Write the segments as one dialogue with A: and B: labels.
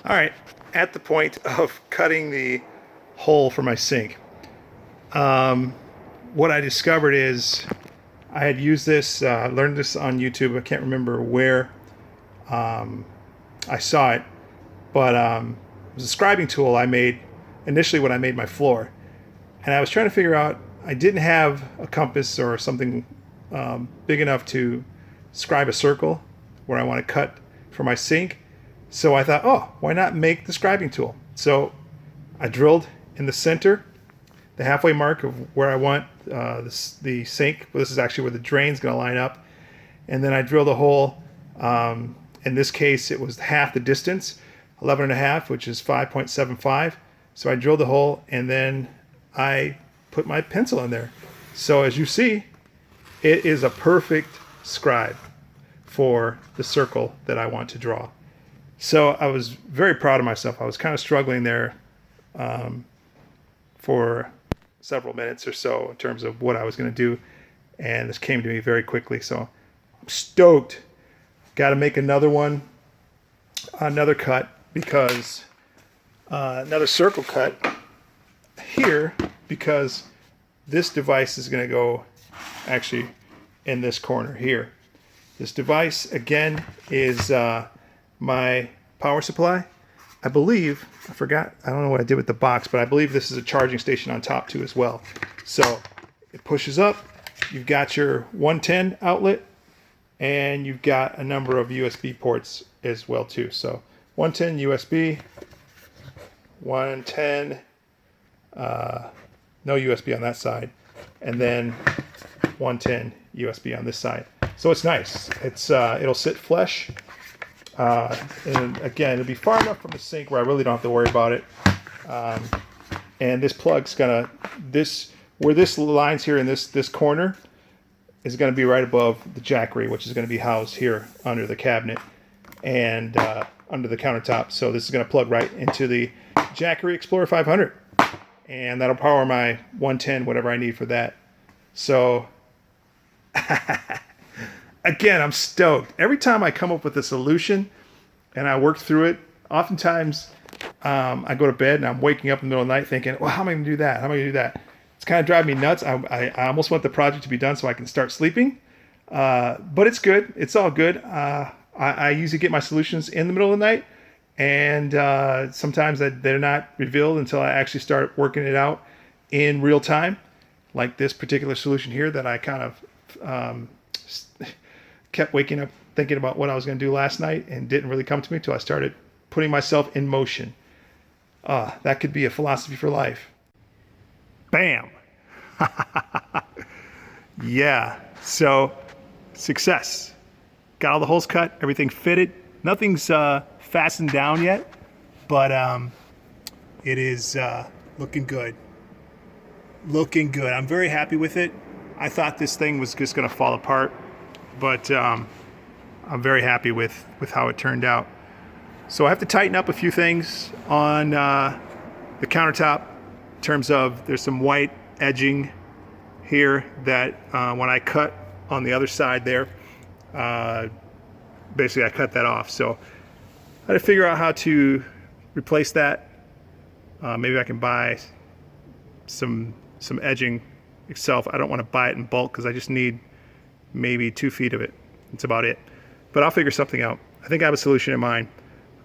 A: All right, at the point of cutting the hole for my sink, what I discovered is I had used this, learned this on YouTube. I can't remember where I saw it, but it was a scribing tool I made initially when I made my floor. And I was trying to figure out, I didn't have a compass or something big enough to scribe a circle where I want to cut for my sink. So I thought, oh, why not make the scribing tool? So I drilled in the center, the halfway mark of where I want the sink. Well, this is actually where the drain's going to line up. And then I drilled a hole. In this case, it was half the distance, 11.5, which is 5.75. So I drilled the hole, and then I put my pencil in there. So as you see, it is a perfect scribe for the circle that I want to draw. So I was very proud of myself. I was kind of struggling there for several minutes or so in terms of what I was going to do, and this came to me very quickly. So I'm stoked. Got to make another one, another cut, because another circle cut here, because this device is going to go actually in this corner here. This device again is my power supply. I believe, I forgot, I don't know what I did with the box, but I believe this is a charging station on top too as well. So it pushes up, you've got your 110 outlet, and you've got a number of USB ports as well too. So 110 USB, 110, no USB on that side, and then 110 USB on this side. So it's nice. It's it'll sit flush. And again, it'll be far enough from the sink where I really don't have to worry about it. And this plug's gonna, where this lines here in this corner is gonna be right above the jackery, which is gonna be housed here under the cabinet and under the countertop. So this is gonna plug right into the Jackery Explorer 500, and that'll power my 110, whatever I need for that. So again, I'm stoked. Every time I come up with a solution and I work through it, oftentimes I go to bed and I'm waking up in the middle of the night thinking, well, how am I going to do that? How am I going to do that? It's kind of driving me nuts. I almost want the project to be done so I can start sleeping. But it's good. It's all good. I usually get my solutions in the middle of the night, and sometimes they're not revealed until I actually start working it out in real time, like this particular solution here that I kind of kept waking up thinking about what I was going to do last night and didn't really come to me until I started putting myself in motion. That could be a philosophy for life. Bam! Yeah, so success. Got all the holes cut, everything fitted. Nothing's fastened down yet, but it is looking good. Looking good. I'm very happy with it. I thought this thing was just going to fall apart, but I'm very happy with how it turned out. So I have to tighten up a few things on the countertop in terms of there's some white edging here that when I cut on the other side there, basically I cut that off. So I had to figure out how to replace that. Maybe I can buy some edging itself. I don't want to buy it in bulk because I just need maybe 2 feet of it. That's about it. But I'll figure something out. I think I have a solution in mind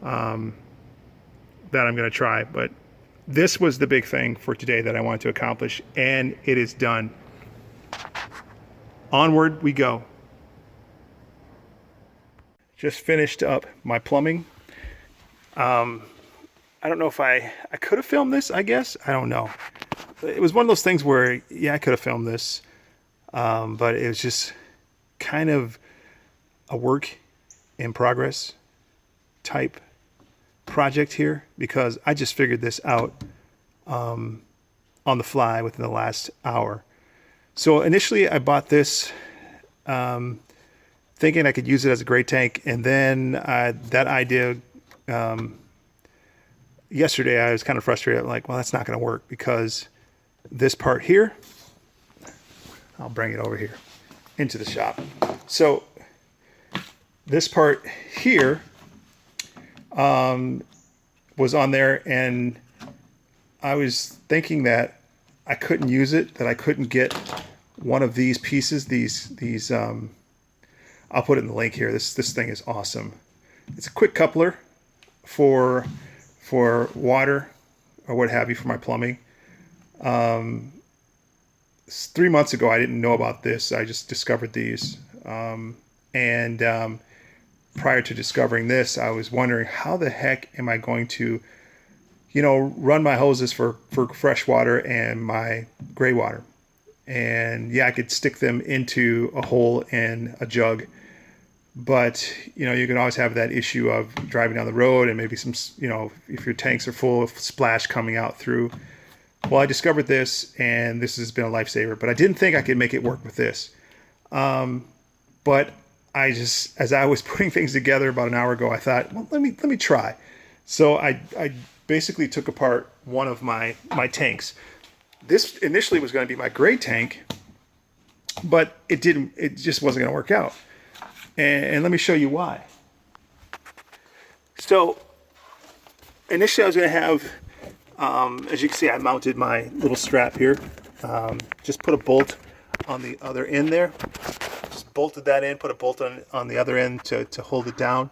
A: that I'm going to try. But this was the big thing for today that I wanted to accomplish, and it is done. Onward we go. Just finished up my plumbing. I don't know if I could have filmed this, I guess. I don't know. It was one of those things where, yeah, I could have filmed this. But it was just kind of a work in progress type project here, because I just figured this out on the fly within the last hour. So initially I bought this thinking I could use it as a gray tank, and then that idea, yesterday I was kind of frustrated. I'm like, well, that's not going to work, because this part here, I'll bring it over here into the shop. So this part here was on there, and I was thinking that I couldn't use it, that I couldn't get one of these pieces, these I'll put it in the link here. This thing is awesome. It's a quick coupler for water or what have you for my plumbing. 3 months ago, I didn't know about this. I just discovered these. Prior to discovering this, I was wondering how the heck am I going to, run my hoses for fresh water and my gray water. And yeah, I could stick them into a hole in a jug, but you can always have that issue of driving down the road and maybe some, if your tanks are full of splash coming out through. Well, I discovered this, and this has been a lifesaver, but I didn't think I could make it work with this. But I just, as I was putting things together about an hour ago, I thought, well, let me try. So I basically took apart one of my tanks. This initially was going to be my gray tank, but it just wasn't going to work out. And let me show you why. So initially I was going to have, as you can see, I mounted my little strap here. Just put a bolt on the other end there. Just bolted that in, put a bolt on the other end to hold it down.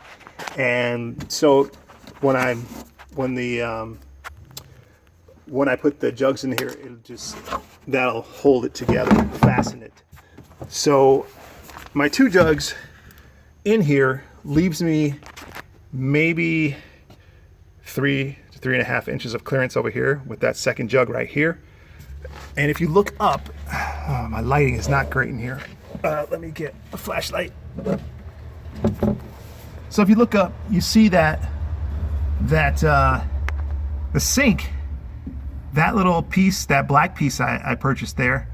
A: And so when I put the jugs in here, that'll hold it together, fasten it. So my 2 jugs in here leaves me maybe 3 to 3.5 inches of clearance over here with that second jug right here. And if you look up, my lighting is not great in here. Let me get a flashlight. So if you look up, you see that the sink, that little piece, that black piece I purchased there,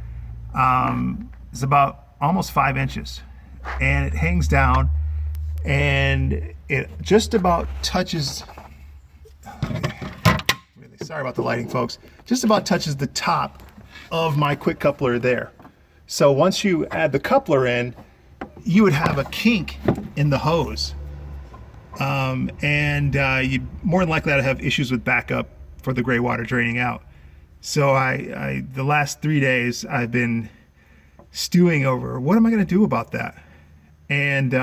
A: is about almost 5 inches, and it hangs down, and it just about touches. Really sorry about the lighting, folks. Just about touches the top of my quick coupler there. So once you add the coupler in, you would have a kink in the hose, and you'd more than likely to have issues with backup for the gray water draining out. So the last 3 days I've been stewing over what am I going to do about that. And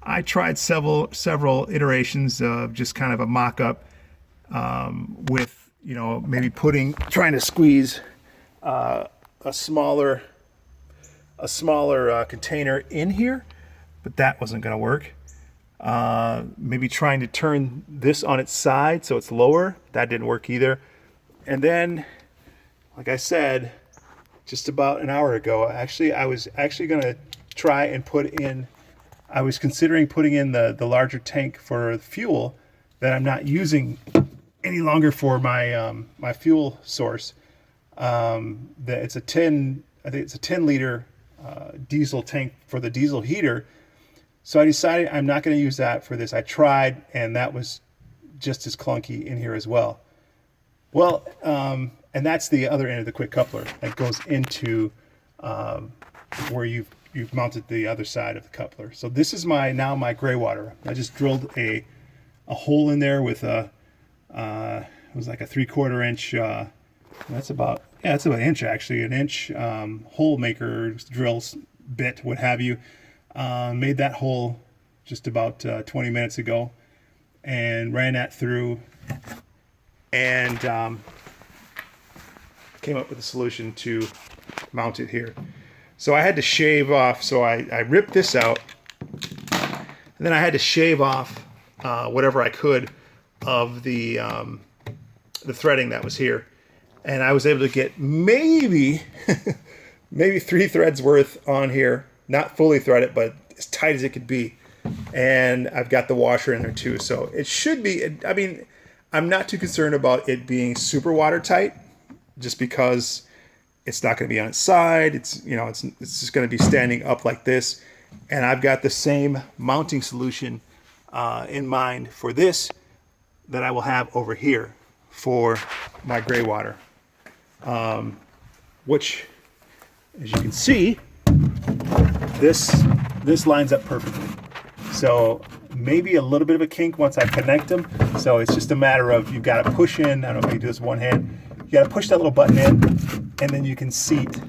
A: I tried several iterations of just kind of a mock-up with maybe trying to squeeze a smaller container in here, but that wasn't going to work. Maybe trying to turn this on its side so it's lower, that didn't work either. And then, like I said, just about an hour ago, I was actually going to try and I was considering putting in the larger tank for fuel that I'm not using any longer for my my fuel source. It's a 10 liter diesel tank for the diesel heater. So I decided I'm not going to use that for this. I tried, and that was just as clunky in here as well. Well, and that's the other end of the quick coupler that goes into where you've mounted the other side of the coupler. So this is now my gray water. I just drilled a hole in there with it was like a 3/4 inch. That's about an inch actually, an inch hole maker drill bit, what have you. Made that hole just about 20 minutes ago, and ran that through, and came up with a solution to mount it here. So I had to shave off, so I ripped this out, and then I had to shave off whatever I could of the threading that was here, and I was able to get maybe 3 threads worth on here, not fully threaded, but as tight as it could be. And I've got the washer in there too, so it should be. I mean, I'm not too concerned about it being super watertight, just because it's not going to be on its side. It's just going to be standing up like this, and I've got the same mounting solution in mind for this that I will have over here for my gray water, which, as you can see, this lines up perfectly. So
B: maybe a little bit of a kink once I connect them. So it's just a matter of, you've got to push in. I don't know if you do this with one hand. You got to push that little button in, and then you can seat.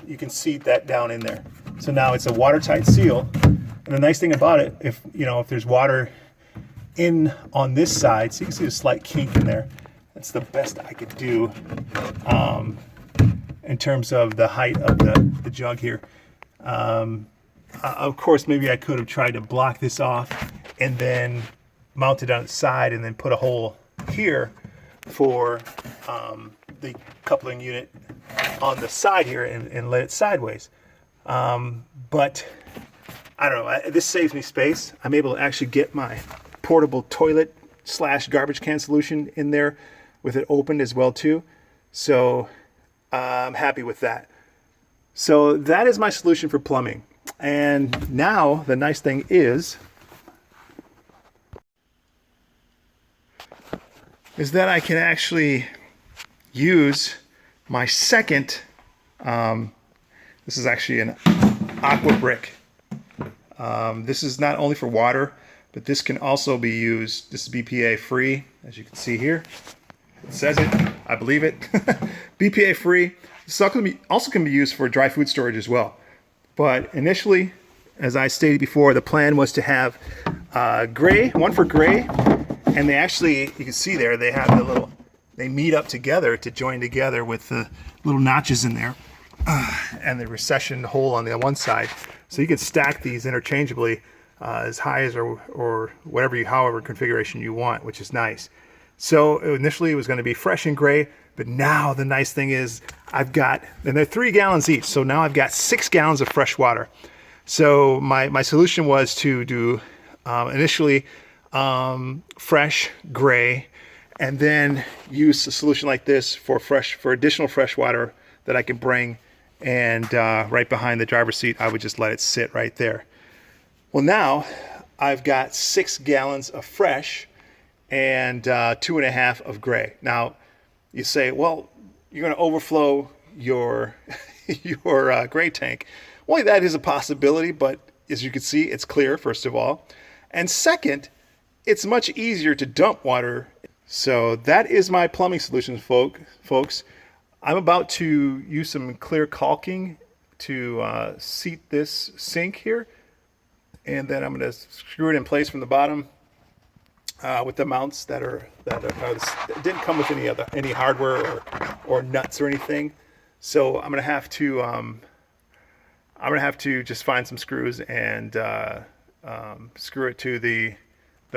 B: You can seat that down in there. So now it's a watertight seal. And the nice thing about it, if there's water in on this side, so you can see a slight kink in there. That's the best I could do in terms of the height of the jug here. Of course, maybe I could have tried to block this off and then mount it on its side and then put a hole here for the coupling unit on the side here and let it sideways. But I don't know, this saves me space. I'm able to actually get my portable toilet / garbage can solution in there with it opened as well too. So I'm happy with that. So that is my solution for plumbing. And now the nice thing is that I can actually use my second, this is actually an Aqua Brick. This is not only for water, but this can also be used, this is BPA free, as you can see here. It says it, I believe it. BPA free. This also can be used for dry food storage as well. But initially, as I stated before, the plan was to have gray, one for gray, and they actually, you can see there, they have they meet up together to join together with the little notches in there and the recession hole on the one side. So you can stack these interchangeably as high as or whatever however configuration you want, which is nice. So initially it was going to be fresh and gray, but now the nice thing is and they're 3 gallons each, so now I've got 6 gallons of fresh water. So my solution was to do initially fresh gray, and then use a solution like this for additional fresh water that I can bring, and right behind the driver's seat I would just let it sit right there. Well, now I've got 6 gallons of fresh and 2.5 of gray. Now you say, well, you're going to overflow your gray tank. Well, that is a possibility, but as you can see, it's clear, first of all. And second, it's much easier to dump water. So that is my plumbing solution, folks. I'm about to use some clear caulking to seat this sink here. And then I'm going to screw it in place from the bottom with the mounts that didn't come with any hardware or nuts or anything. So I'm going to have to just find some screws and screw it to the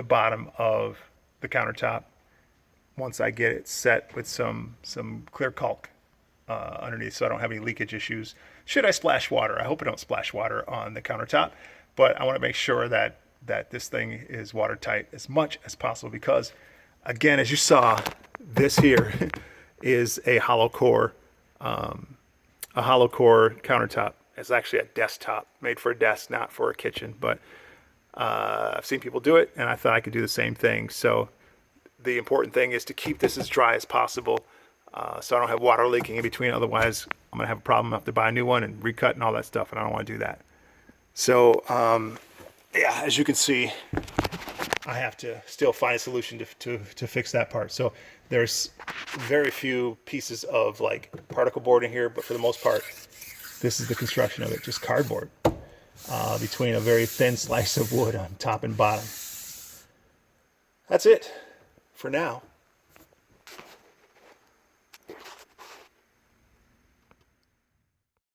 B: bottom of the countertop once I get it set with some clear caulk underneath, so I don't have any leakage issues. Should I splash water? I hope I don't splash water on the countertop, but I want to make sure that this thing is watertight as much as possible, because again, as you saw, this here is a hollow core countertop. It's actually a desktop, made for a desk, not for a kitchen, but I've seen people do it, and I thought I could do the same thing. So the important thing is to keep this as dry as possible, so I don't have water leaking in between. Otherwise, I'm going to have a problem. I have to buy a new one and recut and all that stuff, and I don't want to do that. So, yeah, as you can see, I have to still find a solution to fix that part. So there's very few pieces of like particle board in here, but for the most part, this is the construction of it, just cardboard between a very thin slice of wood on top and bottom. That's it for now.